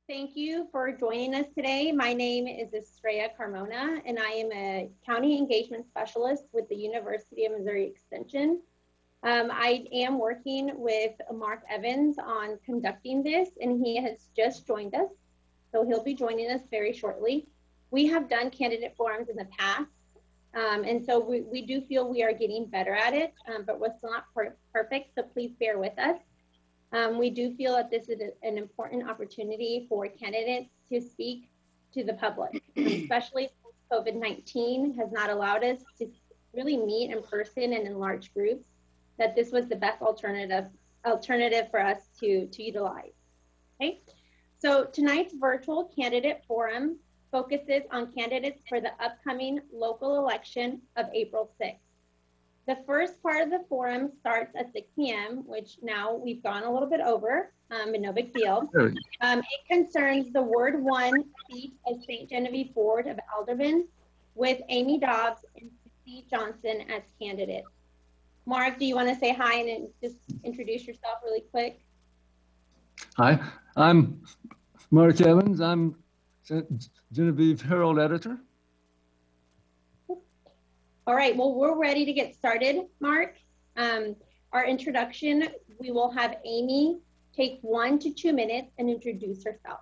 Thank you for joining us today. My name is Estrella Carmona, and I am a County Engagement Specialist with the University of Missouri Extension. I am working with Mark Evans on conducting this, and he has just joined us. So he'll be joining us very shortly. We have done candidate forums in the past, and so we do feel we are getting better at it, but we're still not perfect, so please bear with us. We do feel that this is an important opportunity for candidates to speak to the public, especially since COVID-19 has not allowed us to really meet in person and in large groups, that this was the best alternative for us to utilize. Okay, so tonight's virtual candidate forum focuses on candidates for the upcoming local election of April 6th. The first part of the forum starts at 6 p.m., which now we've gone a little bit over, but no big deal. It concerns the Ward 1 seat of St. Genevieve Board of Aldermen with Amy Dobbs and Susie Johnson as candidates. Mark, do you want to say hi and just introduce yourself really quick? Hi, I'm Mark Evans. I'm Genevieve Herald editor. All right, well, we're ready to get started, Mark. Our introduction, we will have Amy take 1 to 2 minutes and introduce herself.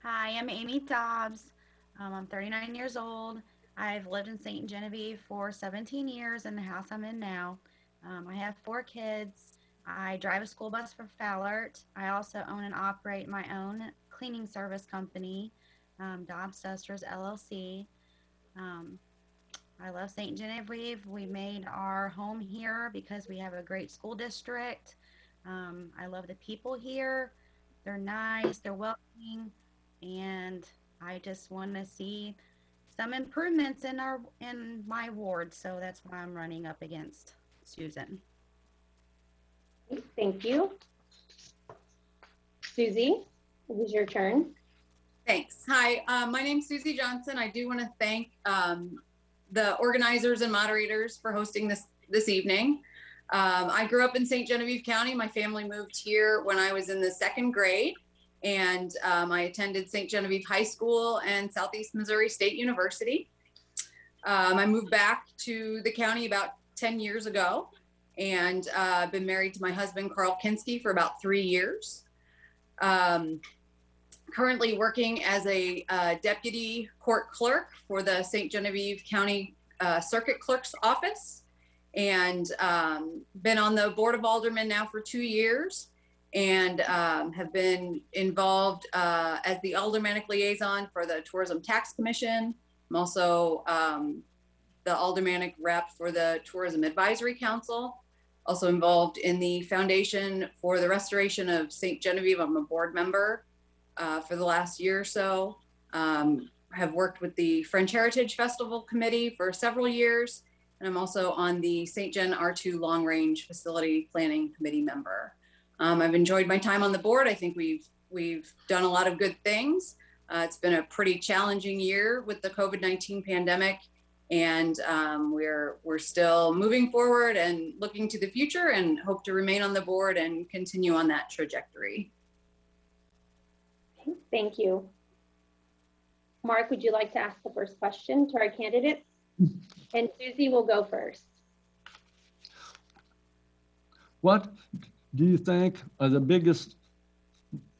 Hi, I'm Amy Dobbs. I'm 39 years old. I've lived in St. Genevieve for 17 years in the house I'm in now. I have 4 kids. I drive a school bus for Fallert. I also own and operate my own cleaning service company, Dobbs Sisters LLC. I love St. Genevieve. We made our home here because we have a great school district. I love the people here. They're nice, they're welcoming, and I just want to see some improvements in my ward. So that's why I'm running up against Susan. Thank you. Susie, it is your turn. Thanks. Hi, my name's Susie Johnson. I do want to thank the organizers and moderators for hosting this evening. I grew up in St. Genevieve County. My family moved here when I was in the 2nd grade, and I attended St. Genevieve High School and Southeast Missouri State University. I moved back to the county about 10 years ago, and I've been married to my husband, Carl Kinski, for about 3 years. Currently working as a deputy court clerk for the St. Genevieve County Circuit Clerk's Office, and been on the Board of Aldermen now for 2 years, and have been involved as the aldermanic liaison for the Tourism Tax Commission. I'm also the aldermanic rep for the Tourism Advisory Council, also involved in the Foundation for the Restoration of St. Genevieve. I'm a board member for the last year or so. Have worked with the French Heritage Festival Committee for several years, and I'm also on the St. Gen R2 Long Range Facility Planning Committee member. I've enjoyed my time on the board. I think we've done a lot of good things. It's been a pretty challenging year with the COVID-19 pandemic, and we're still moving forward and looking to the future, and hope to remain on the board and continue on that trajectory. Thank you. Mark, would you like to ask the first question to our candidates? And Susie will go first. What do you think are the biggest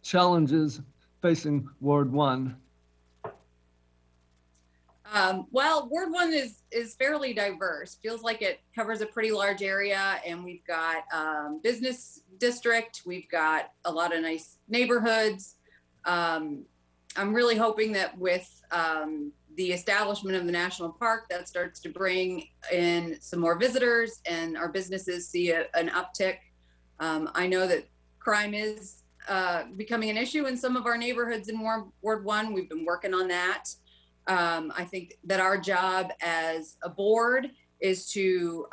challenges facing Ward 1? Well, Ward 1 is fairly diverse. Feels like it covers a pretty large area, and we've got business district. We've got a lot of nice neighborhoods. I'm really hoping that with the establishment of the national park, that starts to bring in some more visitors, and our businesses see an uptick. I know that crime is becoming an issue in some of our neighborhoods in Ward 1. We've been working on that. I think that our job as a board is to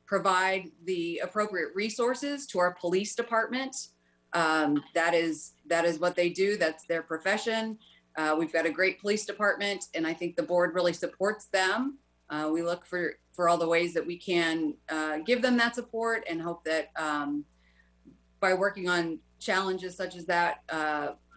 provide the appropriate resources to our police department. That is what they do. That's their profession. We've got a great police department, and I think the board really supports them. We look for all the ways that we can give them that support, and hope that by working on challenges such as that,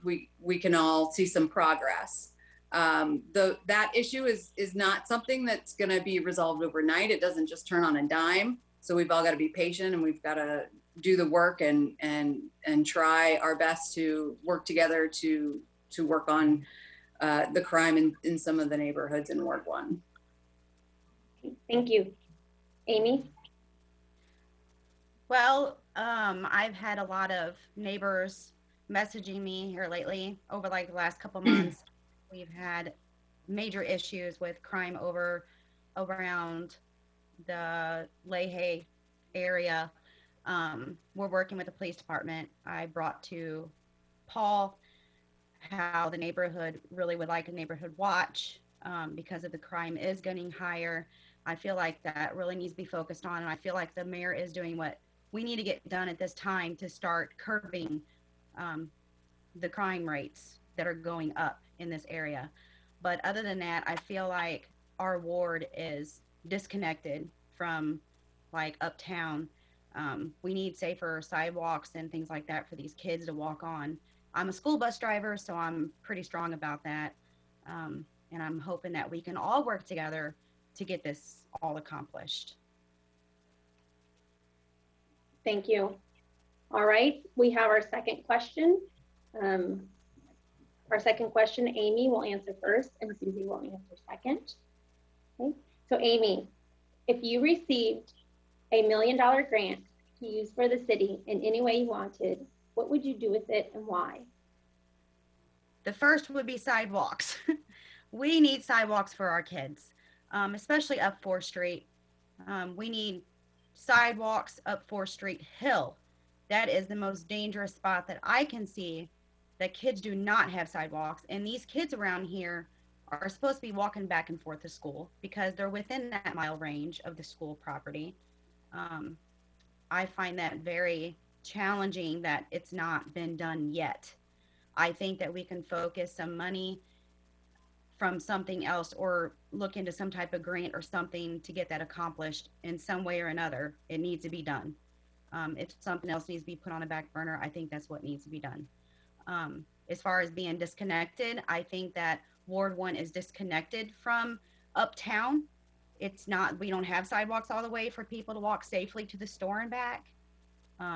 we can all see some progress. That issue is not something that's going to be resolved overnight. It doesn't just turn on a dime. So we've all got to be patient, and we've got to do the work and try our best to work together to work on the crime in some of the neighborhoods in Ward 1. Thank you. Amy? Well, I've had a lot of neighbors messaging me here lately over like the last couple months. We've had major issues with crime around the Leahy area. We're working with the police department. I brought to Paul how the neighborhood really would like a neighborhood watch because of the crime is getting higher. I feel like that really needs to be focused on, and I feel like the mayor is doing what we need to get done at this time to start curbing the crime rates that are going up in this area. But other than that, I feel like our ward is disconnected from like uptown. We need safer sidewalks and things like that for these kids to walk on. I'm a school bus driver, so I'm pretty strong about that. And I'm hoping that we can all work together to get this all accomplished. Thank you. All right, we have our second question. Our second question, Amy will answer first and Susie will answer second. Okay, so Amy, if you received a $1 million grant to use for the city in any way you wanted, what would you do with it and why? The first would be sidewalks. We need sidewalks for our kids, especially up 4th Street. We need sidewalks up 4th Street Hill. That is the most dangerous spot that I can see that kids do not have sidewalks. And these kids around here are supposed to be walking back and forth to school because they're within that mile range of the school property. I find that very challenging that it's not been done yet. I think that we can focus some money from something else or look into some type of grant or something to get that accomplished in some way or another. It needs to be done. If something else needs to be put on a back burner, I think that's what needs to be done. As far as being disconnected, I think that Ward 1 is disconnected from uptown. It's not, we don't have sidewalks all the way for people to walk safely to the store and back. But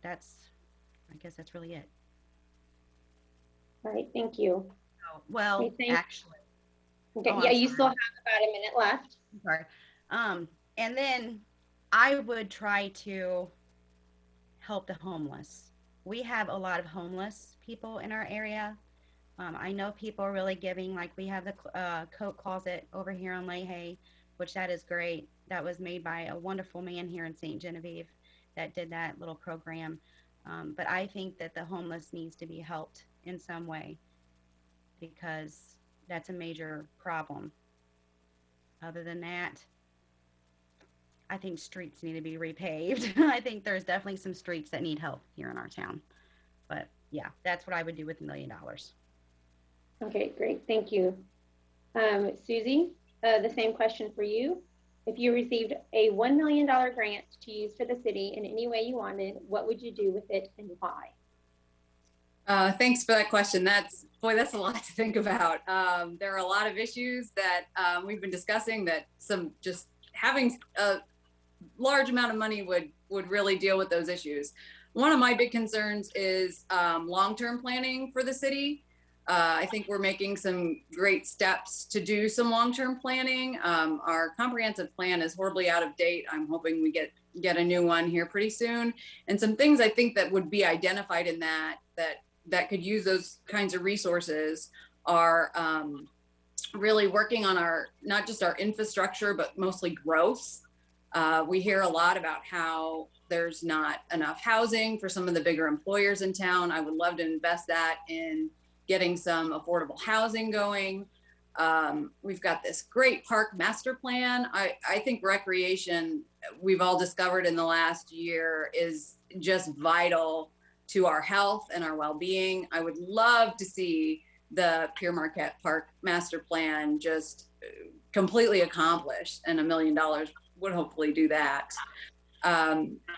I guess that's really it. All right, thank you. Oh, well, Okay, actually. Okay, Oh, yeah, I'm you sorry. still have about a minute left. I'm sorry. And then I would try to help the homeless. We have a lot of homeless people in our area. I know people are really giving, like we have the coat closet over here on Leahy, which that is great. That was made by a wonderful man here in St. Genevieve that did that little program. But I think that the homeless needs to be helped in some way because that's a major problem. Other than that, I think streets need to be repaved. I think there's definitely some streets that need help here in our town. But yeah, that's what I would do with $1 million. Okay, great, thank you. Susie, the same question for you. If you received a $1 million grant to use for the city in any way you wanted, what would you do with it and why? Thanks for that question. That's a lot to think about. There are a lot of issues that we've been discussing that just having a large amount of money would really deal with those issues. One of my big concerns is long-term planning for the city. I think we're making some great steps to do some long-term planning. Our comprehensive plan is horribly out of date. I'm hoping we get a new one here pretty soon. And some things I think that would be identified in that could use those kinds of resources are really working on not just our infrastructure, but mostly growth. We hear a lot about how there's not enough housing for some of the bigger employers in town. I would love to invest that in getting some affordable housing going. We've got this great park master plan. I think recreation, we've all discovered in the last year, is just vital to our health and our well-being. I would love to see the Pier Marquette Park master plan just completely accomplished, and $1 million would hopefully do that.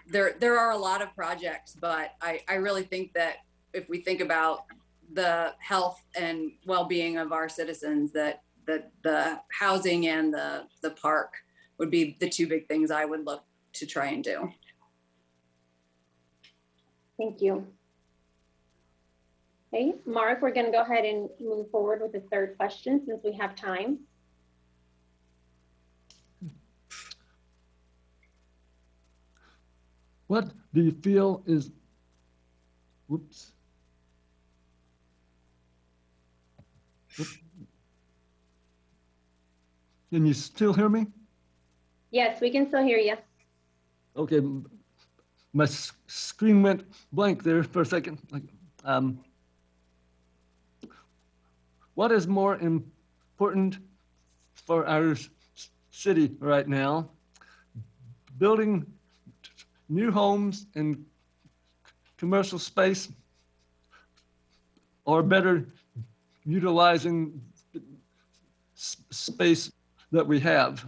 there are a lot of projects, but I really think that if we think about the health and well-being of our citizens, that the housing and the park would be the two big things I would love to try and do. Thank you. Okay, Mark, we're going to go ahead and move forward with the third question since we have time. What do you feel is, whoops. Can you still hear me? Yes, we can still hear you. Okay, my screen went blank there for a second. What is more important for our city right now? Building new homes and commercial space, or better utilizing space that we have?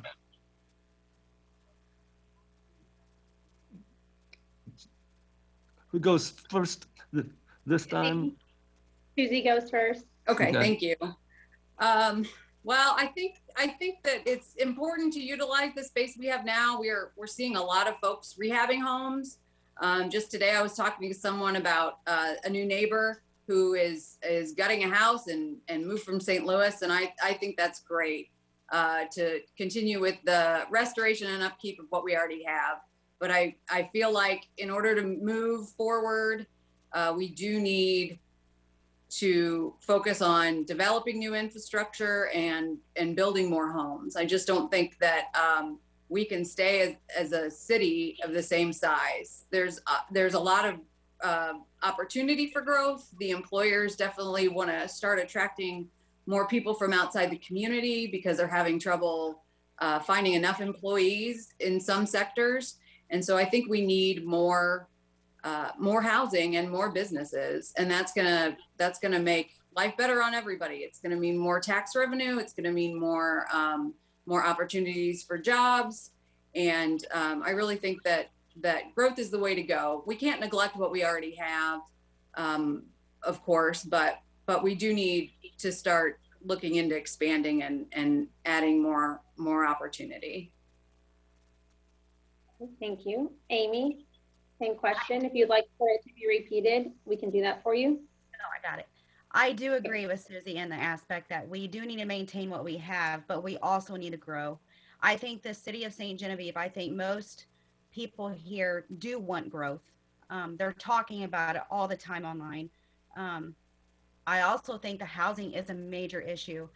Who goes first this time? Susie goes first. Okay. Thank you. Well, I think that it's important to utilize the space we have now. We're seeing a lot of folks rehabbing homes. Just today, I was talking to someone about a new neighbor who is gutting a house and moved from St. Louis, and I think that's great to continue with the restoration and upkeep of what we already have. But I feel like in order to move forward, we do need to focus on developing new infrastructure and building more homes. I just don't think that we can stay as a city of the same size. There's a lot of opportunity for growth. The employers definitely want to start attracting more people from outside the community because they're having trouble finding enough employees in some sectors. And so I think we need more housing and more businesses, and that's gonna make life better on everybody. It's gonna mean more tax revenue. It's gonna mean more opportunities for jobs, and I really think that growth is the way to go. We can't neglect what we already have, of course, but we do need to start looking into expanding and adding more opportunity. Thank you. Amy, same question. If you'd like for it to be repeated, we can do that for you. No, I got it. I do agree with Susie in the aspect that we do need to maintain what we have, but we also need to grow. I think the city of St. Genevieve, I think most people here do want growth. They're talking about it all the time online. I also think the housing is a major issue.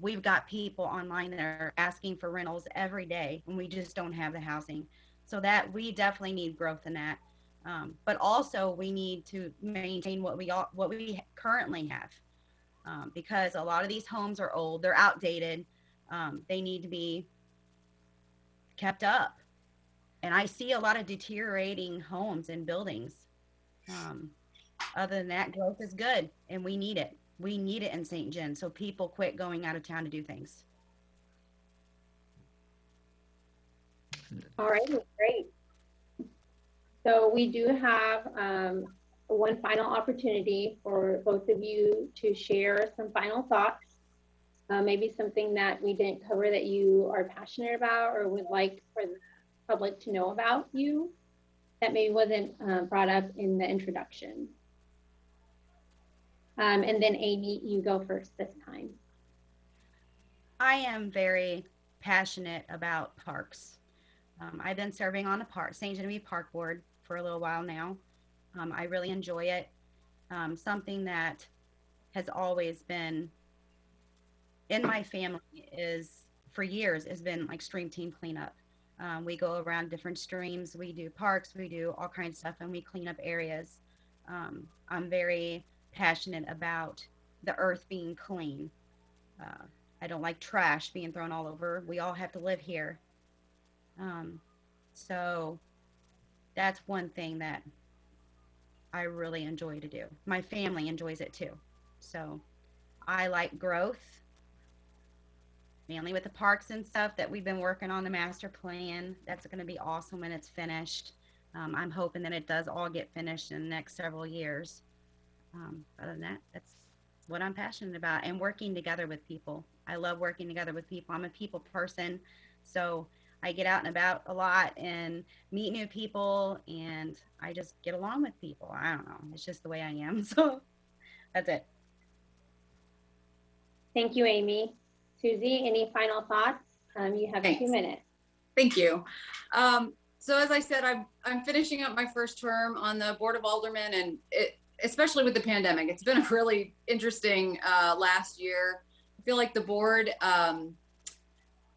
We've got people online that are asking for rentals every day, and we just don't have the housing. So that we definitely need growth in that. But also we need to maintain what we currently have, because a lot of these homes are old, they're outdated. They need to be kept up. And I see a lot of deteriorating homes and buildings. Other than that, growth is good, and we need it. We need it in St. Gen, so people quit going out of town to do things. All right, great. So we do have one final opportunity for both of you to share some final thoughts, maybe something that we didn't cover that you are passionate about or would like for the public to know about you that maybe wasn't brought up in the introduction. And then Amy, you go first this time. I am very passionate about parks. I've been serving on the St. Genevieve Park Board for a little while now. I really enjoy it. Something that has always been in my family for years has been like stream team cleanup. We go around different streams, we do parks, we do all kinds of stuff, and we clean up areas. I'm very passionate about the earth being clean. I don't like trash being thrown all over. We all have to live here. So that's one thing that I really enjoy to do. My family enjoys it too. So I like growth. mainly with the parks and stuff that we've been working on the master plan. That's going to be awesome when it's finished. I'm hoping that it does all get finished in the next several years. Other than that, that's what I'm passionate about, and working together with people. I love working together with people. I'm a people person, so I get out and about a lot and meet new people, and I just get along with people. I don't know. It's just the way I am. So that's it. Thank you, Amy. Susie, any final thoughts? You have Thanks. 2 minutes. Thank you. So as I said, I'm finishing up my first term on the Board of Aldermen, and especially with the pandemic, it's been a really interesting last year. I feel like the board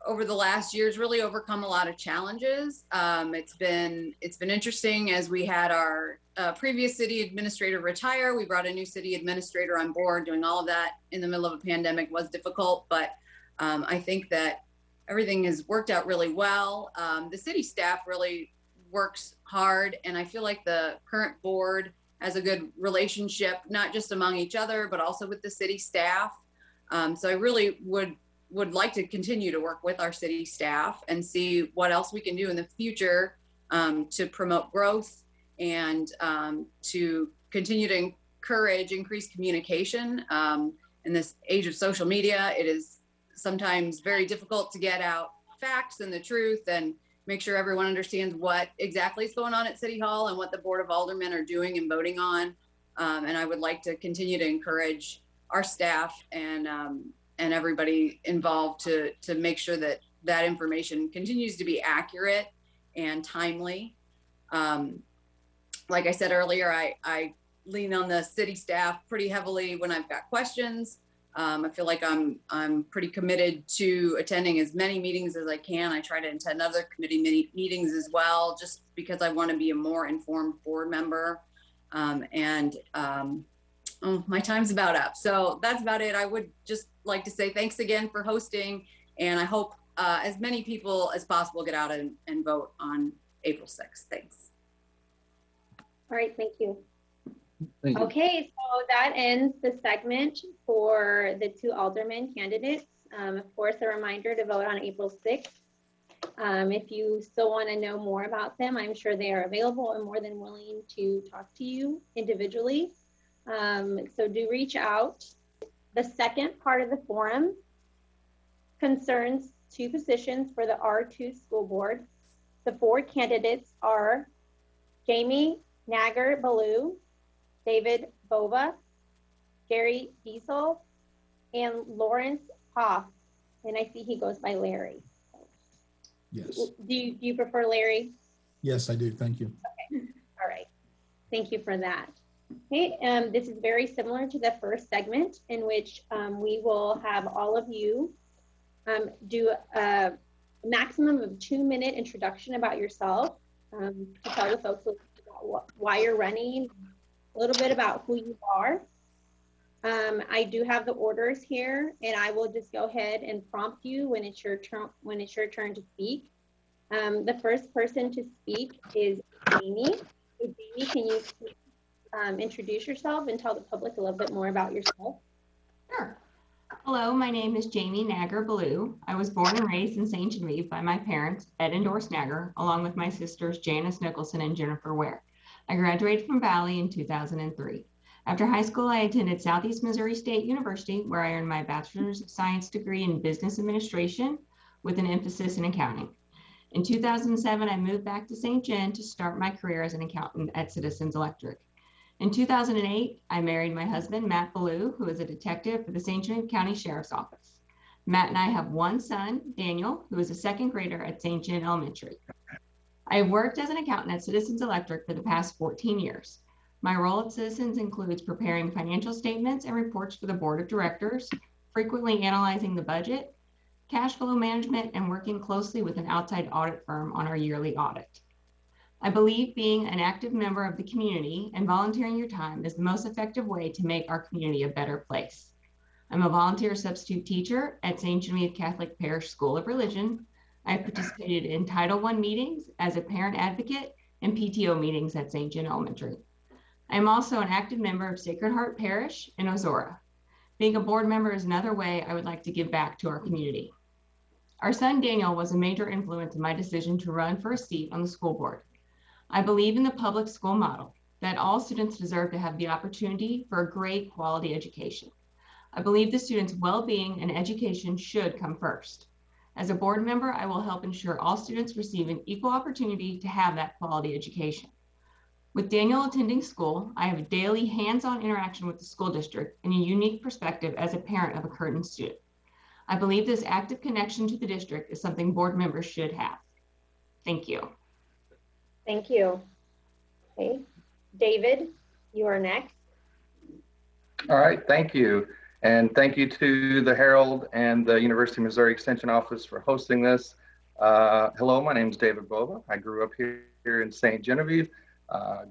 over the last year has really overcome a lot of challenges. It's been interesting as we had our previous city administrator retire. We brought a new city administrator on board. Doing all of that in the middle of a pandemic was difficult, but I think that everything has worked out really well. The city staff really works hard, and I feel like the current board has a good relationship, not just among each other, but also with the city staff. So I really would like to continue to work with our city staff and see what else we can do in the future to promote growth and to continue to encourage increased communication. In this age of social media, it is sometimes very difficult to get out facts and the truth and make sure everyone understands what exactly is going on at City Hall and what the Board of Aldermen are doing and voting on. And I would like to continue to encourage our staff and everybody involved to make sure that that information continues to be accurate and timely. Like I said earlier, I lean on the city staff pretty heavily when I've got questions. I feel like I'm pretty committed to attending as many meetings as I can. I try to attend other committee meetings as well, just because I want to be a more informed board member. Oh, my time's about up. So that's about it. I would just like to say thanks again for hosting, and I hope as many people as possible get out and vote on April 6th. Thanks. All right, thank you. Thank you. Okay, so that ends the segment for the 2 alderman candidates. Of course, a reminder to vote on April 6th. If you still want to know more about them, I'm sure they are available and more than willing to talk to you individually. So do reach out. The second part of the forum concerns 2 positions for the R2 school board. The 4 candidates are Jamie Nagar-Ballou, David Bova, Gary Diesel, and Lawrence Hoff. And I see he goes by Larry. Yes. Do you prefer Larry? Yes, I do. Thank you. Okay. All right. Thank you for that. Okay. This is very similar to the first segment, in which we will have all of you do a maximum of 2-minute introduction about yourself, to tell the folks about why you're running, a little bit about who you are. I do have the orders here, and I will just go ahead and prompt you when it's your turn to speak. The first person to speak is Jamie. So Jamie, can you introduce yourself and tell the public a little bit more about yourself? Sure. Hello, my name is Jamie Nagar-Ballou. I was born and raised in St. Genevieve by my parents, Ed and Doris Nagar, along with my sisters Janice Nicholson and Jennifer Ware. I graduated from Valley in 2003. After high school, I attended Southeast Missouri State University, where I earned my Bachelor's of Science degree in Business Administration with an emphasis in accounting. In 2007, I moved back to St. Gen to start my career as an accountant at Citizens Electric. In 2008, I married my husband, Matt Ballou, who is a detective for the St. Genevieve County Sheriff's Office. Matt and I have one son, Daniel, who is a 2nd grader at St. Gen Elementary. I have worked as an accountant at Citizens Electric for the past 14 years. My role at Citizens includes preparing financial statements and reports for the board of directors, frequently analyzing the budget, cash flow management, and working closely with an outside audit firm on our yearly audit. I believe being an active member of the community and volunteering your time is the most effective way to make our community a better place. I'm a volunteer substitute teacher at St. Genevieve Catholic Parish School of Religion. I participated in Title I meetings as a parent advocate and PTO meetings at St. Gen Elementary. I am also an active member of Sacred Heart Parish in Ozora. Being a board member is another way I would like to give back to our community. Our son Daniel was a major influence in my decision to run for a seat on the school board. I believe in the public school model, that all students deserve to have the opportunity for a great quality education. I believe the students' well-being and education should come first. As a board member, I will help ensure all students receive an equal opportunity to have that quality education. With Daniel attending school, I have a daily hands-on interaction with the school district and a unique perspective as a parent of a current student. I believe this active connection to the district is something board members should have. Thank you. Thank you. Okay, David, you are next. All right, thank you. And thank you to the Herald and the University of Missouri Extension Office for hosting this. Hello, my name is David Bova. I grew up here in St. Genevieve,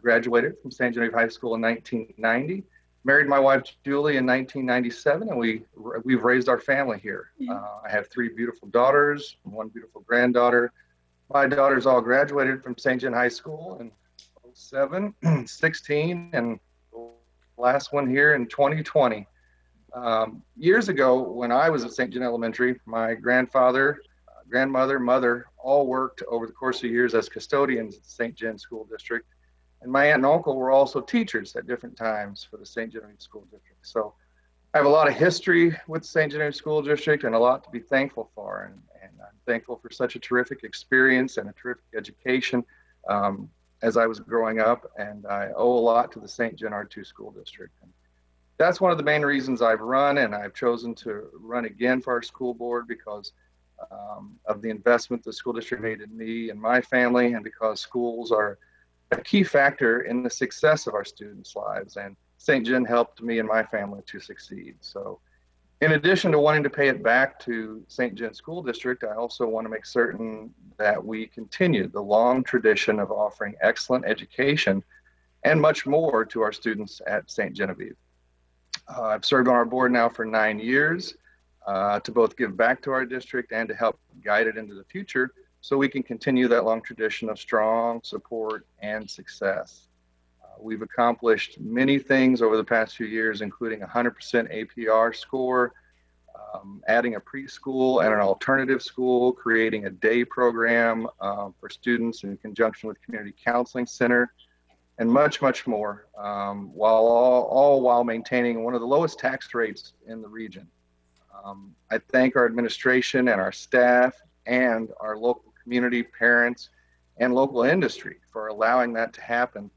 graduated from St. Genevieve High School in 1990, married my wife Julie in 1997, and we've raised our family here. I have 3 beautiful daughters, 1 beautiful granddaughter. My daughters all graduated from St. Gen High School in 07, 16, and the last one here in 2020. Years ago, when I was at St. Gen Elementary, my grandfather, grandmother, mother all worked over the course of years as custodians at the St. Gen School District. And my aunt and uncle were also teachers at different times for the St. Genevieve School District. So I have a lot of history with the St. Genevieve School District and a lot to be thankful for. And I'm thankful for such a terrific experience and a terrific education as I was growing up. And I owe a lot to the St. Gen R2 School District. And that's one of the main reasons I've run, and I've chosen to run again for our school board because of the investment the school district made in me and my family, and because schools are a key factor in the success of our students' lives. And St. Gen helped me and my family to succeed. So in addition to wanting to pay it back to St. Gen School District, I also want to make certain that we continue the long tradition of offering excellent education and much more to our students at St. Genevieve. I've served on our board now for 9 years to both give back to our district and to help guide it into the future so we can continue that long tradition of strong support and success. We've accomplished many things over the past few years, including 100% APR score, adding a preschool and an alternative school, creating a day program for students in conjunction with Community Counseling Center, and much, much more, all while maintaining one of the lowest tax rates in the region. I thank our administration and our staff and our local community, parents, and local industry for allowing that to happen.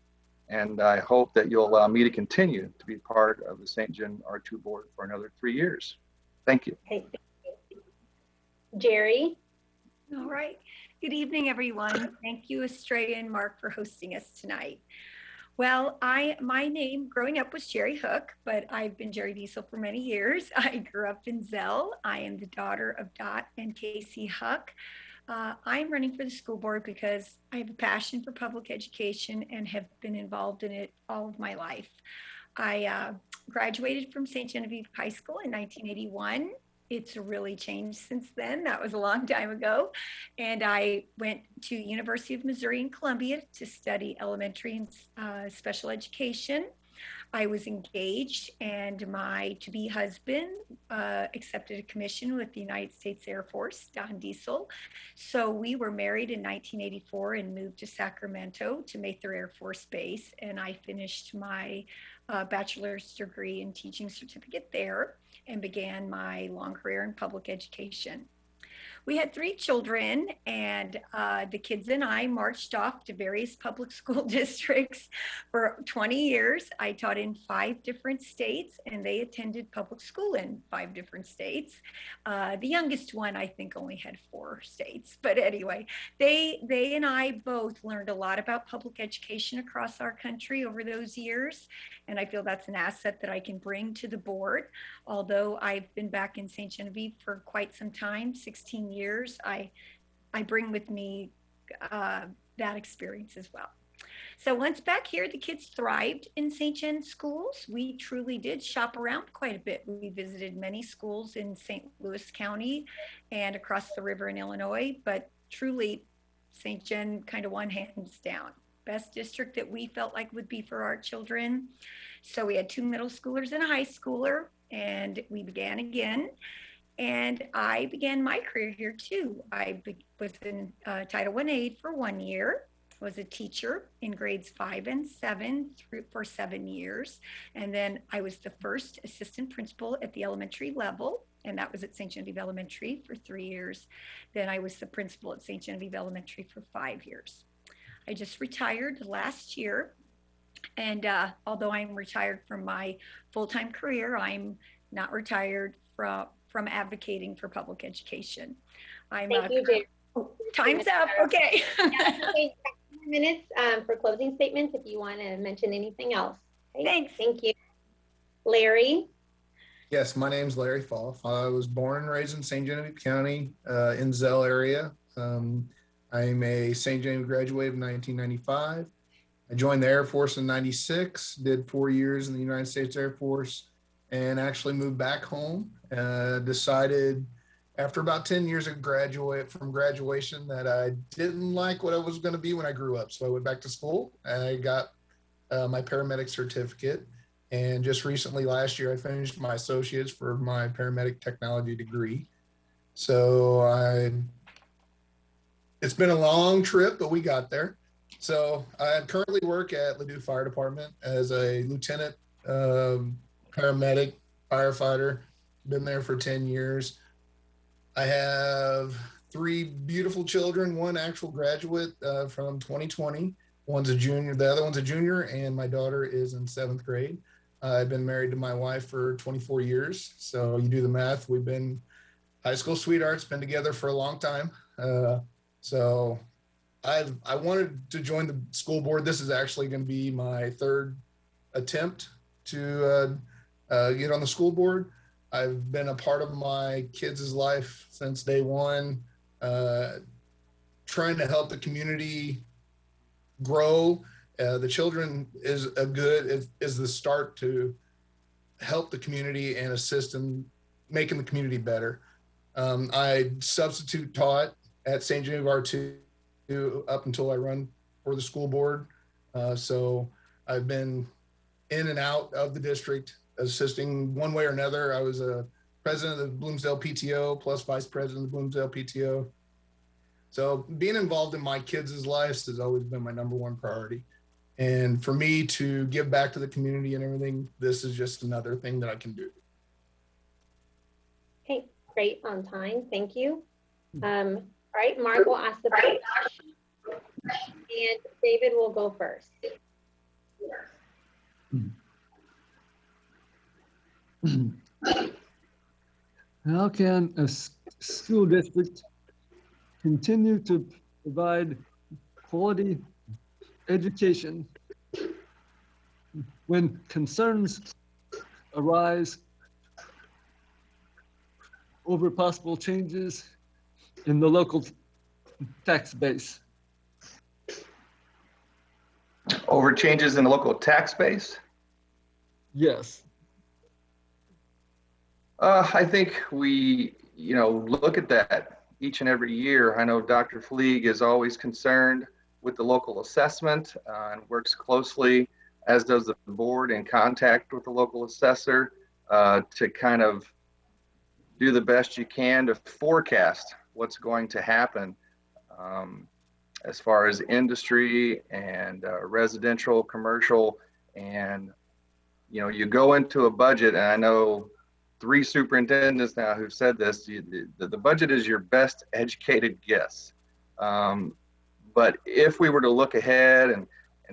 And I hope that you'll allow me to continue to be part of the St. Gen R2 board for another 3 years. Thank you. Okay, thank you. Jerry. All right. Good evening, everyone. Thank you, Estrella and Mark, for hosting us tonight. Well, my name growing up was Jerry Hook, but I've been Jerry Diesel for many years. I grew up in Zell. I am the daughter of Dot and Casey Huck. I'm running for the school board because I have a passion for public education and have been involved in it all of my life. I graduated from St. Genevieve High School in 1981. It's really changed since then. That was a long time ago. And I went to University of Missouri in Columbia to study elementary and special education. I was engaged, and my to-be husband accepted a commission with the United States Air Force, Don Diesel. So we were married in 1984 and moved to Sacramento to Mather Air Force Base. And I finished my bachelor's degree and teaching certificate there and began my long career in public education. We had 3 children, and the kids and I marched off to various public school districts for 20 years. I taught in 5 different states, and they attended public school in 5 different states. The youngest one, I think, only had 4 states. But anyway, they and I both learned a lot about public education across our country over those years. And I feel that's an asset that I can bring to the board. Although I've been back in St. Genevieve for quite some time, 16 years, I bring with me that experience as well. So once back here, the kids thrived in St. Gen schools. We truly did shop around quite a bit. We visited many schools in St. Louis County and across the river in Illinois, but truly St. Gen kind of won hands down. Best district that we felt like would be for our children. So we had 2 middle schoolers and a high schooler, and we began again. And I began my career here too. Was in Title I aide for 1 year, was a teacher in grades 5 and 7 for 7 years. And then I was the first assistant principal at the elementary level, and that was at St. Genevieve Elementary for 3 years. Then I was the principal at St. Genevieve Elementary for 5 years. I just retired last year. And although I'm retired from my full-time career, I'm not retired from advocating for public education. Thank you, Jan. Time's up. Okay. Yeah, okay, 10 minutes for closing statements if you want to mention anything else. Okay, Thanks. Thank you. Larry? Yes, my name's Larry Foff. I was born and raised in St. Genevieve County, in Zell area. I'm a St. Genevieve graduate of 1995. I joined the Air Force in 96, did 4 years in the United States Air Force, and actually moved back home. Decided after about 10 years of graduation that I didn't like what I was going to be when I grew up. So I went back to school. I got my paramedic certificate. And just recently, last year, I finished my associates for my paramedic technology degree. So it's been a long trip, but we got there. So I currently work at Ladue Fire Department as a lieutenant paramedic firefighter. Been there for 10 years. I have 3 beautiful children, one actual graduate from 2020. One's a junior, the other one's a junior, and my daughter is in 7th grade. I've been married to my wife for 24 years. So you do the math. We've been high school sweethearts, been together for a long time. So I wanted to join the school board. This is actually going to be my 3rd attempt to get on the school board. I've been a part of my kids' life since day one, trying to help the community grow. The children is the start to help the community and assist in making the community better. I substitute taught at St. Genevieve R2 up until I run for the school board. So I've been in and out of the district assisting one way or another. I was a president of the Bloomsdale PTO plus vice president of the Bloomsdale PTO. So being involved in my kids' lives has always been my #1 priority. And for me to give back to the community and everything, this is just another thing that I can do. Okay, great, on time, thank you. All right, Mark will ask the first question, and David will go first. How can a school district continue to provide quality education when concerns arise over possible changes in the local tax base? Over changes in the local tax base? Yes. I think we, look at that each and every year. I know Dr. Fleeg is always concerned with the local assessment and works closely, as does the board, in contact with the local assessor to kind of do the best you can to forecast what's going to happen as far as industry and residential, commercial, and you go into a budget, and I know 3 superintendents now who've said this, the budget is your best educated guess. But if we were to look ahead and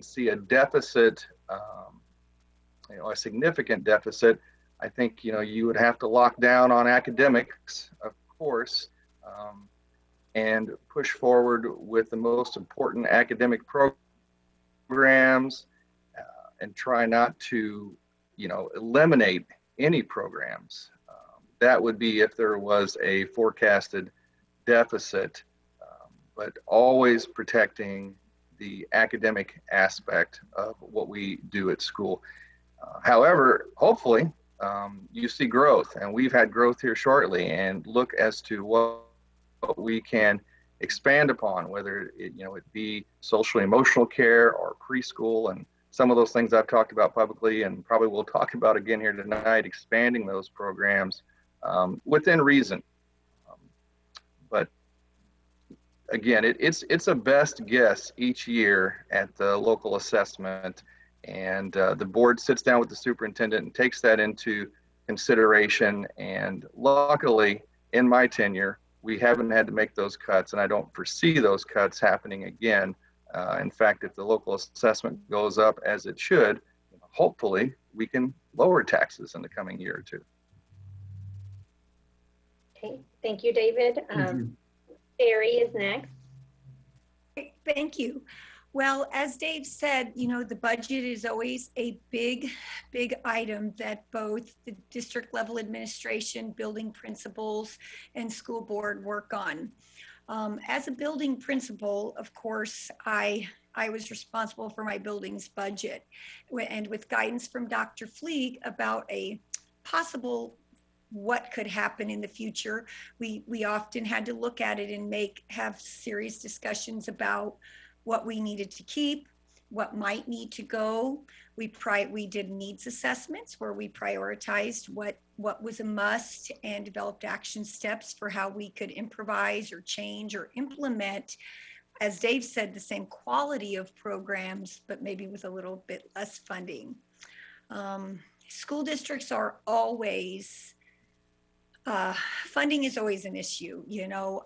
see a deficit, a significant deficit, I think, you would have to lock down on academics, of course, and push forward with the most important academic programs and try not to, eliminate any programs. That would be if there was a forecasted deficit, but always protecting the academic aspect of what we do at school. However, hopefully, you see growth, and we've had growth here shortly, and look as to what we can expand upon, whether it be social emotional care or preschool, and some of those things I've talked about publicly and probably will talk about again here tonight, expanding those programs within reason. But again, it's a best guess each year at the local assessment, and the board sits down with the superintendent and takes that into consideration. And luckily, in my tenure, we haven't had to make those cuts, and I don't foresee those cuts happening again. In fact, if the local assessment goes up as it should, hopefully we can lower taxes in the coming year or two. Okay, thank you, David. Barry is next. Thank you. Well, as Dave said, you know, the budget is always a big item that both the district level administration, building principals, and school board work on. As a building principal, of course, I was responsible for my building's budget, and with guidance from Dr. Fleeg about a possible what could happen in the future, we often had to look at it and have serious discussions about what we needed to keep, what might need to go. We did needs assessments where we prioritized what was a must and developed action steps for how we could improvise or change or implement, as Dave said, the same quality of programs, but maybe with a little bit less funding. School districts are always, funding is always an issue, you know.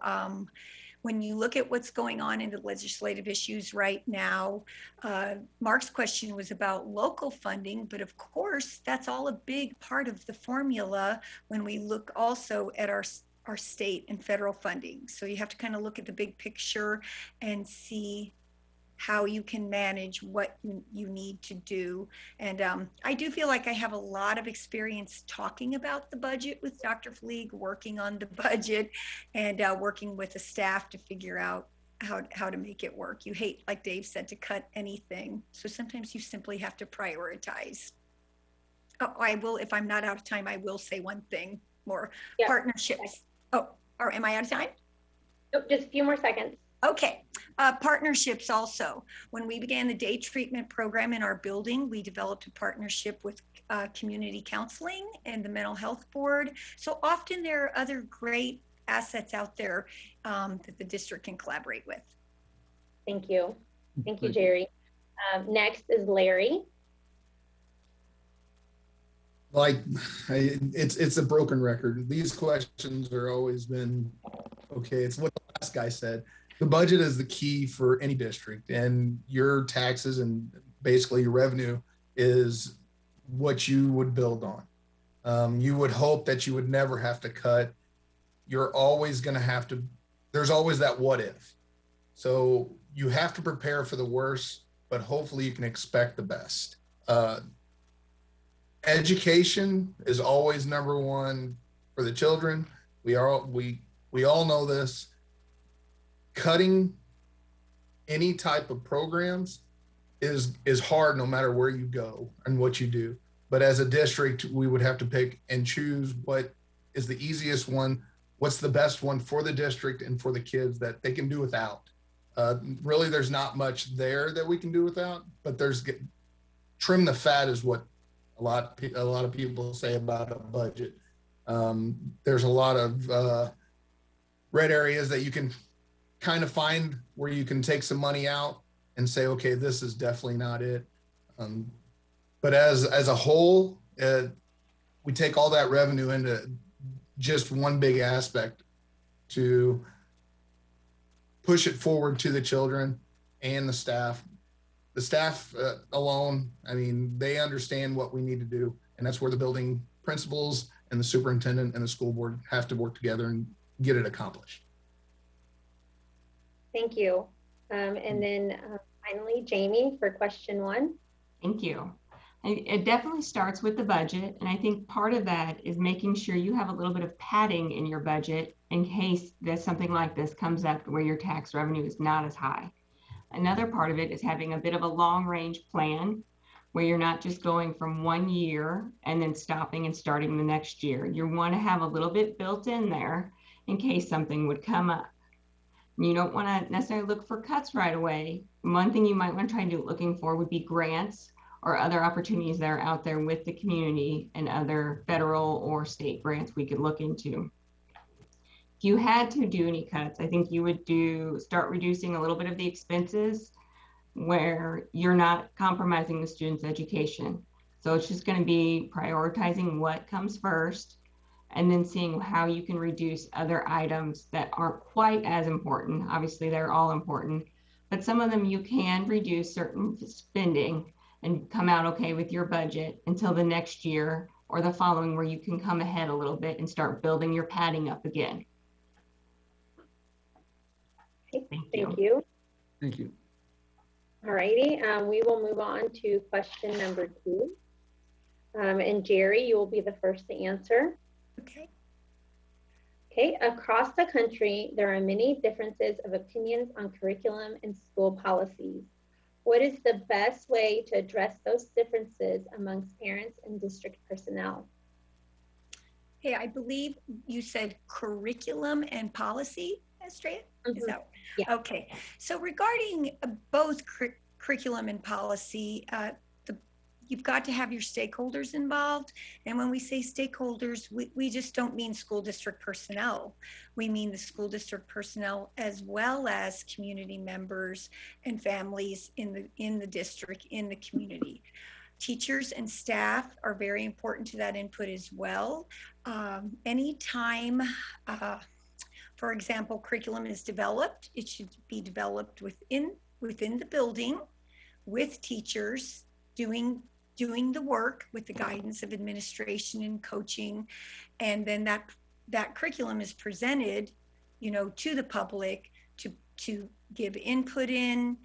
When you look at what's going on in the legislative issues right now, Mark's question was about local funding, but of course, that's all a big part of the formula when we look also at our state and federal funding. So you have to kind of look at the big picture and see how you can manage what you need to do. And I do feel like I have a lot of experience talking about the budget with Dr. Fleeg, working on the budget and working with the staff to figure out how to make it work. You hate, like Dave said, to cut anything. So sometimes you simply have to prioritize. Oh, I will, if I'm not out of time, I will say one thing more. Yeah. Partnerships. Oh, or am I out of time? Nope, just a few more seconds. Okay, partnerships also. When we began the day treatment program in our building, we developed a partnership with community counseling and the mental health board. So often there are other great assets out there that the district can collaborate with. Thank you. Thank you, Jerry. Next is Larry. Like, it's a broken record. These questions are always been, okay, it's what the last guy said. The budget is the key for any district, and your taxes and basically your revenue is what you would build on. You would hope that you would never have to cut. You're always going to have to, there's always that what if. So you have to prepare for the worst, but hopefully you can expect the best. Education is always number one for the children. We all know this. Cutting any type of programs is hard no matter where you go and what you do. But as a district, we would have to pick and choose what is the easiest one, what's the best one for the district and for the kids that they can do without. Really, there's not much there that we can do without, but trim the fat is what a lot of people say about a budget. There's a lot of red areas that you can kind of find where you can take some money out and say, okay, this is definitely not it. But as a whole, we take all that revenue into just one big aspect to push it forward to the children and the staff. The staff alone, I mean, they understand what we need to do. And that's where the building principals and the superintendent and the school board have to work together and get it accomplished. Thank you. And then finally, Jamie, for question 1. Thank you. It definitely starts with the budget. And I think part of that is making sure you have a little bit of padding in your budget in case there's something like this comes up where your tax revenue is not as high. Another part of it is having a bit of a long range plan where you're not just going from one year and then stopping and starting the next year. You want to have a little bit built in there in case something would come up. You don't want to necessarily look for cuts right away. One thing you might want to try looking for would be grants or other opportunities that are out there with the community and other federal or state grants we could look into. If you had to do any cuts, I think you would start reducing a little bit of the expenses where you're not compromising the student's education. So it's just going to be prioritizing what comes first and then seeing how you can reduce other items that aren't quite as important. Obviously, they're all important, but some of them you can reduce certain spending and come out okay with your budget until the next year or the following, where you can come ahead a little bit and start building your padding up again. Okay, Thank you. Thank you. All righty, we will move on to question number 2. And Jerry, you will be the first to answer. Okay. Okay, across the country, there are many differences of opinions on curriculum and school policies. What is the best way to address those differences amongst parents and district personnel? Hey, I believe you said curriculum and policy, Estrella? Is that? Yeah. Okay. So regarding both curriculum and policy, you've got to have your stakeholders involved. And when we say stakeholders, we just don't mean school district personnel. We mean the school district personnel as well as community members and families in the district, in the community. Teachers and staff are very important to that input as well. Anytime, for example, curriculum is developed, it should be developed within the building with teachers doing the work with the guidance of administration and coaching. And then that curriculum is presented, to the public to give input in,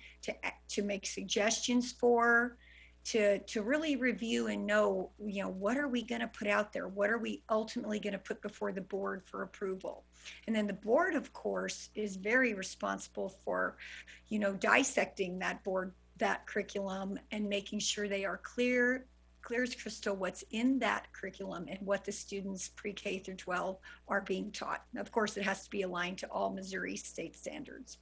to make suggestions for, to really review and know, what are we going to put out there? What are we ultimately going to put before the board for approval? And then the board, of course, is very responsible for, dissecting that curriculum and making sure they are clear as crystal what's in that curriculum and what the students pre-K through 12 are being taught. And of course, it has to be aligned to all Missouri state standards.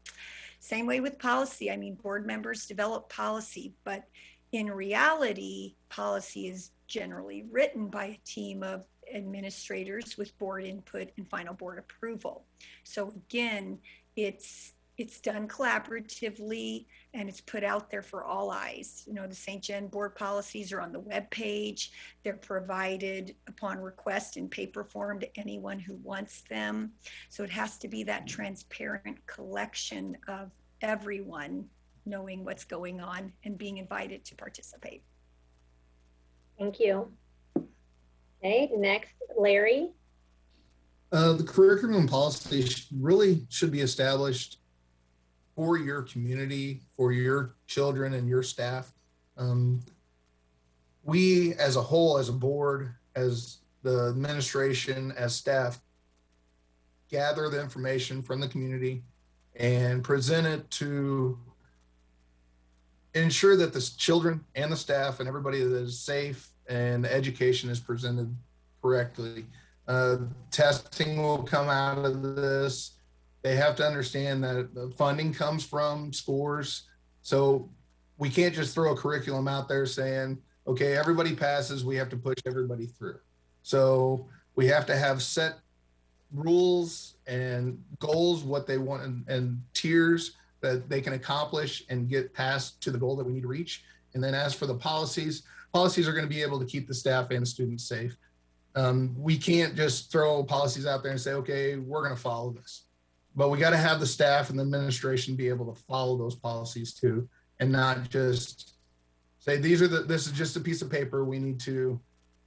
Same way with policy. I mean, board members develop policy, but in reality, policy is generally written by a team of administrators with board input and final board approval. So again, it's done collaboratively and it's put out there for all eyes. The St. Gen board policies are on the web page. They're provided upon request in paper form to anyone who wants them. So it has to be that transparent collection of everyone knowing what's going on and being invited to participate. Thank you. Okay, next, Larry. The curriculum policy really should be established for your community, for your children and your staff. We as a whole, as a board, as the administration, as staff, gather the information from the community and present it to ensure that the children and the staff and everybody that is safe and the education is presented correctly. Testing will come out of this. They have to understand that the funding comes from scores. So we can't just throw a curriculum out there saying, okay, everybody passes, we have to push everybody through. So we have to have set rules and goals, what they want, and tiers that they can accomplish and get past to the goal that we need to reach. And then as for the policies are going to be able to keep the staff and the students safe. We can't just throw policies out there and say, okay, we're going to follow this. But we got to have the staff and the administration be able to follow those policies too, and not just say, this is just a piece of paper, we need to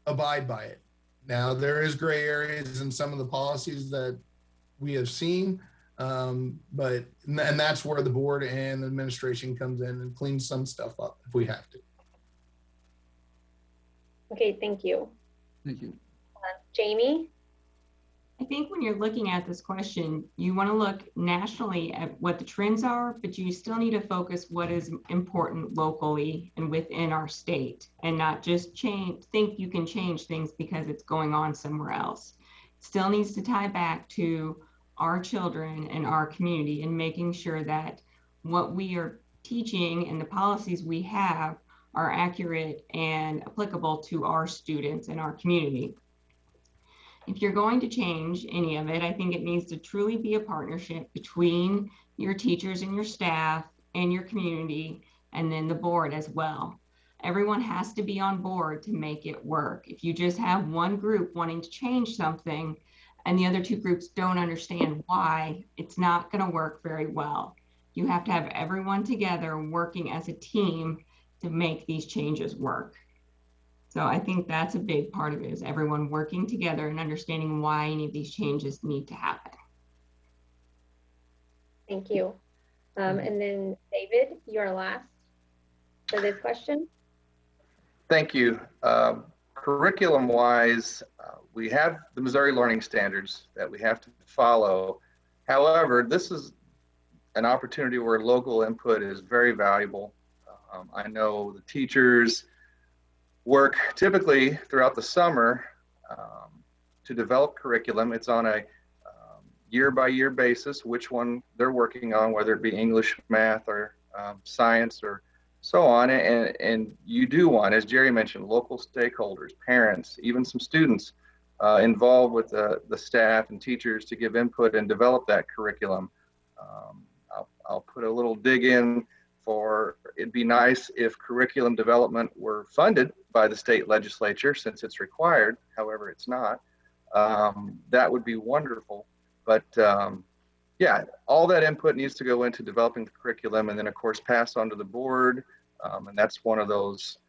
abide by it. Now, there is gray areas in some of the policies that we have seen, and that's where the board and the administration comes in and cleans some stuff up if we have to. Okay, thank you. Thank you. Jamie? I think when you're looking at this question, you want to look nationally at what the trends are, but you still need to focus what is important locally and within our state, and not just think you can change things because it's going on somewhere else. It still needs to tie back to our children and our community, and making sure that what we are teaching and the policies we have are accurate and applicable to our students and our community. If you're going to change any of it, I think it needs to truly be a partnership between your teachers and your staff and your community, and then the board as well. Everyone has to be on board to make it work. If you just have one group wanting to change something and the other two groups don't understand why, it's not going to work very well. You have to have everyone together working as a team to make these changes work. So I think that's a big part of it, is everyone working together and understanding why any of these changes need to happen. Thank you. And then David, you're last for this question. Thank you. Curriculum-wise, we have the Missouri Learning Standards that we have to follow. However, this is an opportunity where local input is very valuable. I know the teachers work typically throughout the summer to develop curriculum. It's on a year-by-year basis, which one they're working on, whether it be English, math, or science, or so on. And you do want, as Jerry mentioned, local stakeholders, parents, even some students involved with the staff and teachers to give input and develop that curriculum. I'll put a little dig in for, it'd be nice if curriculum development were funded by the state legislature, since it's required. However, it's not. That would be wonderful. But yeah, all that input needs to go into developing the curriculum, and then of course pass on to the board. And that's one of those,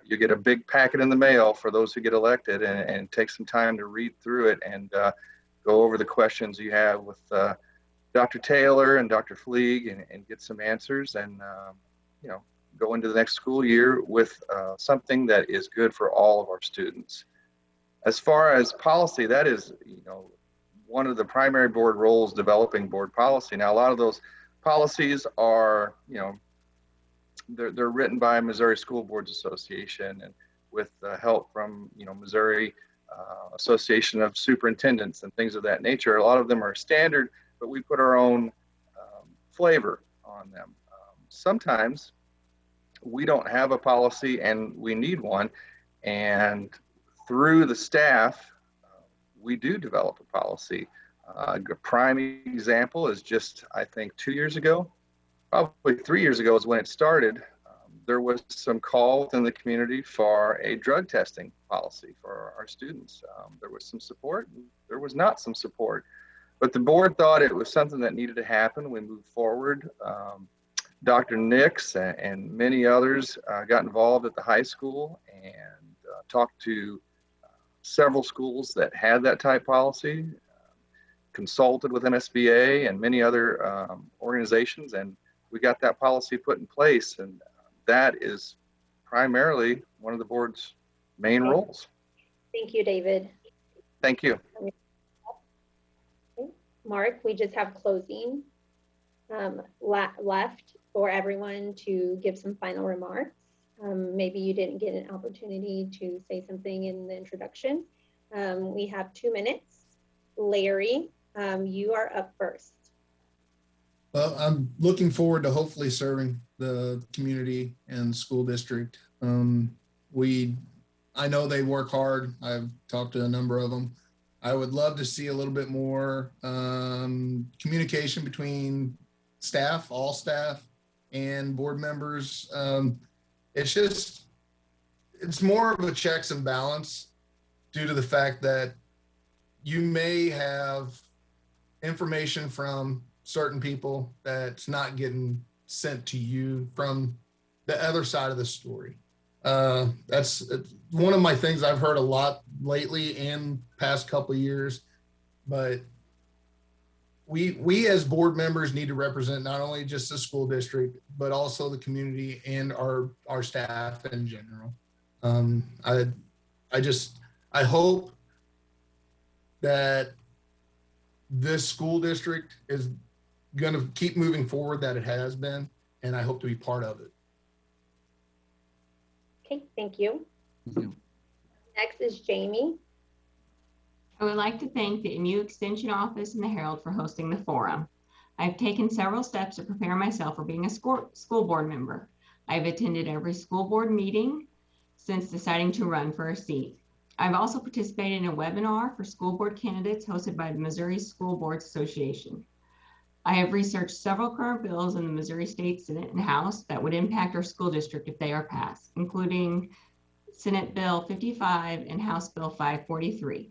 you get a big packet in the mail for those who get elected, and take some time to read through it and go over the questions you have with Dr. Taylor and Dr. Fleeg, and get some answers, and you know, go into the next school year with something that is good for all of our students. As far as policy, that is, you know, one of the primary board roles, developing board policy. Now, a lot of those policies are, you know, they're written by Missouri School Boards Association, and with help from, you know, Missouri Association of Superintendents and things of that nature. A lot of them are standard, but we put our own flavor on them. Sometimes we don't have a policy and we need one, and through the staff, we do develop a policy. A prime example is just, I think 2 years ago, probably 3 years ago is when it started. There was some call within the community for a drug testing policy for our students. There was some support, there was not some support, but the board thought it was something that needed to happen. We moved forward. Dr. Nix and many others got involved at the high school and talked to several schools that had that type policy, consulted with MSBA and many other organizations, and we got that policy put in place. And that is primarily one of the board's main roles. Thank you, David. Thank you. Mark, we just have closing left for everyone to give some final remarks. Maybe you didn't get an opportunity to say something in the introduction. We have 2 minutes. Larry, you are up first. Well, I'm looking forward to hopefully serving the community and school district. I know they work hard. I've talked to a number of them. I would love to see a little bit more communication between staff, all staff, and board members. It's more of a checks and balance due to the fact that you may have information from certain people that's not getting sent to you from the other side of the story. That's one of my things I've heard a lot lately and past couple of years, but we as board members need to represent not only just the school district, but also the community and our staff in general. I hope that this school district is going to keep moving forward that it has been, and I hope to be part of it. Okay, thank you. Next is Jamie. I would like to thank the MU Extension Office and the Herald for hosting the forum. I've taken several steps to prepare myself for being a school board member. I I've attended every school board meeting since deciding to run for a seat. I've also participated in a webinar for school board candidates hosted by the Missouri School Boards Association. I have researched several current bills in the Missouri State Senate and House that would impact our school district if they are passed, including Senate Bill 55 and House Bill 543.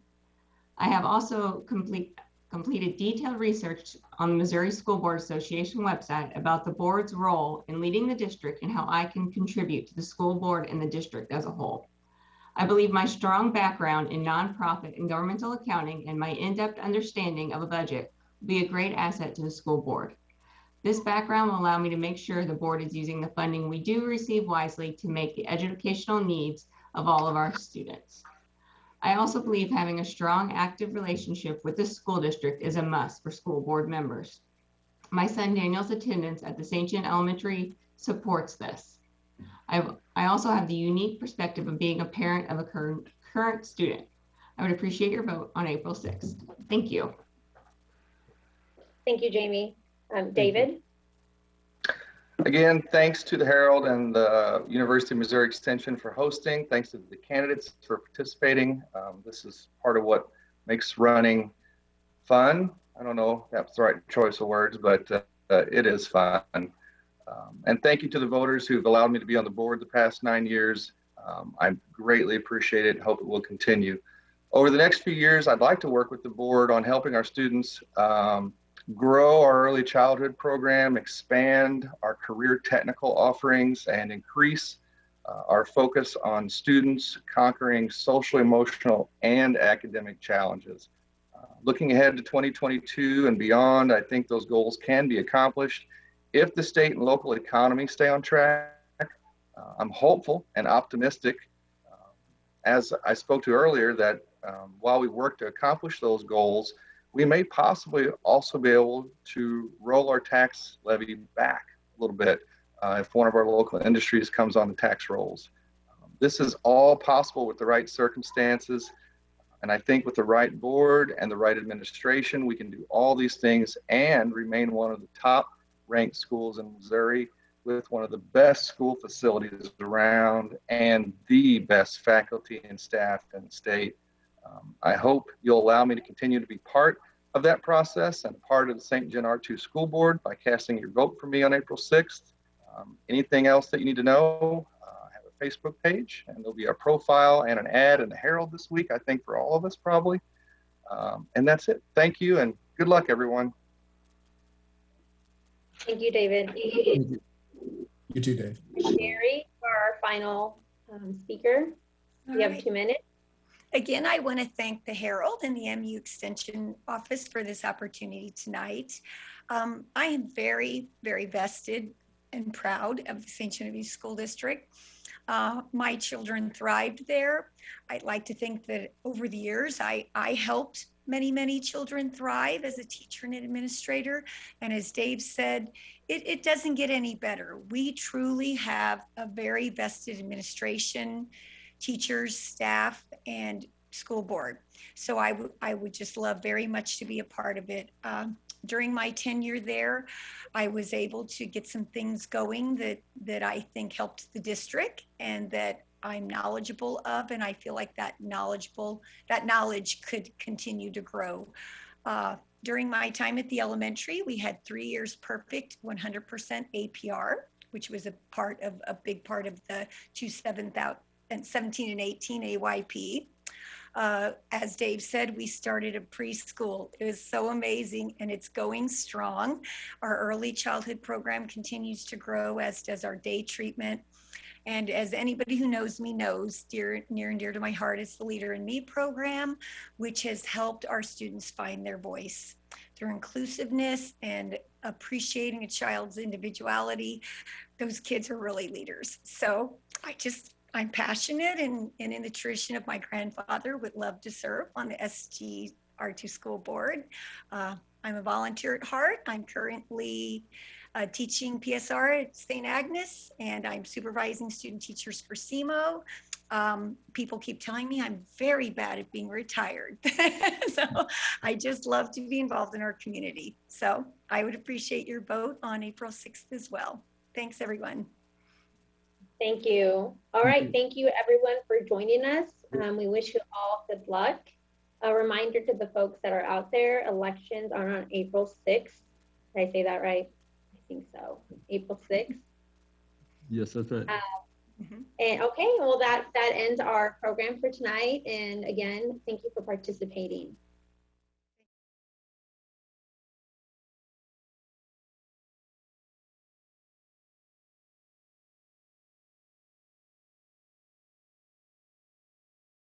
I have also completed detailed research on the Missouri School Board Association website about the board's role in leading the district and how I can contribute to the school board and the district as a whole. I believe my strong background in nonprofit and governmental accounting and my in-depth understanding of a budget will be a great asset to the school board. This background will allow me to make sure the board is using the funding we do receive wisely to make the educational needs of all of our students. I also believe having a strong, active relationship with the school district is a must for school board members. My son Daniel's attendance at the St. John Elementary supports this. I also have the unique perspective of being a parent of a current student. I would appreciate your vote on April 6th. Thank you. Thank you, Jamie. David? Again, thanks to the Herald and the University of Missouri Extension for hosting. Thanks to the candidates for participating. This is part of what makes running fun. I don't know if that's the right choice of words, but it is fun. And thank you to the voters who've allowed me to be on the board the past 9 years. I greatly appreciate it and hope it will continue. Over the next few years, I'd like to work with the board on helping our students grow our early childhood program, expand our career technical offerings, and increase our focus on students conquering social, emotional, and academic challenges. Looking ahead to 2022 and beyond, I think those goals can be accomplished if the state and local economy stay on track. I'm hopeful and optimistic, as I spoke to earlier, that while we work to accomplish those goals, we may possibly also be able to roll our tax levy back a little bit if one of our local industries comes on the tax rolls. This is all possible with the right circumstances. And I think with the right board and the right administration, we can do all these things and remain one of the top ranked schools in Missouri with one of the best school facilities around and the best faculty and staff in the state. I hope you'll allow me to continue to be part of that process and part of the St. John R2 School Board by casting your vote for me on April 6th. Anything else that you need to know, I have a Facebook page, and there'll be a profile and an ad in the Herald this week, I think for all of us probably. And that's it. Thank you and good luck, everyone. Thank you, David. Thank you. You too, Dave. Mary, for our final speaker. All You have right. 2 minutes. Again, I want to thank the Herald and the MU Extension Office for this opportunity tonight. I am very, very vested and proud of the St. Genevieve School District. My children thrived there. I'd like to think that over the years, I helped many children thrive as a teacher and administrator. And as Dave said, it doesn't get any better. We truly have a very vested administration, teachers, staff, and school board. So I would just love very much to be a part of it. During my tenure there, I was able to get some things going that I think helped the district and that I'm knowledgeable of, and I feel like that knowledge could continue to grow. During my time at the elementary, we had 3 years perfect 100% APR, which was a big part of the 2017 and 18 AYP. As Dave said, we started a preschool. It was so amazing and it's going strong. Our early childhood program continues to grow, as does our day treatment. And as anybody who knows me knows, near and dear to my heart is the Leader in Me program, which has helped our students find their voice through inclusiveness and appreciating a child's individuality. Those kids are really leaders. So I'm passionate and in the tradition of my grandfather would love to serve on the SGR2 School Board. I'm a volunteer at heart. I'm currently teaching PSR at St. Agnes, and I'm supervising student teachers for SEMO. People keep telling me I'm very bad at being retired. So I just love to be involved in our community. So I would appreciate your vote on April 6th as well. Thanks, everyone. Thank you. All right. Thank you everyone for joining us. We wish you all good luck. A reminder to the folks that are out there, elections are on April 6th. Did I say that right? I think so. April 6th. Yes, that's right. And okay, well that ends our program for tonight. And again, thank you for participating.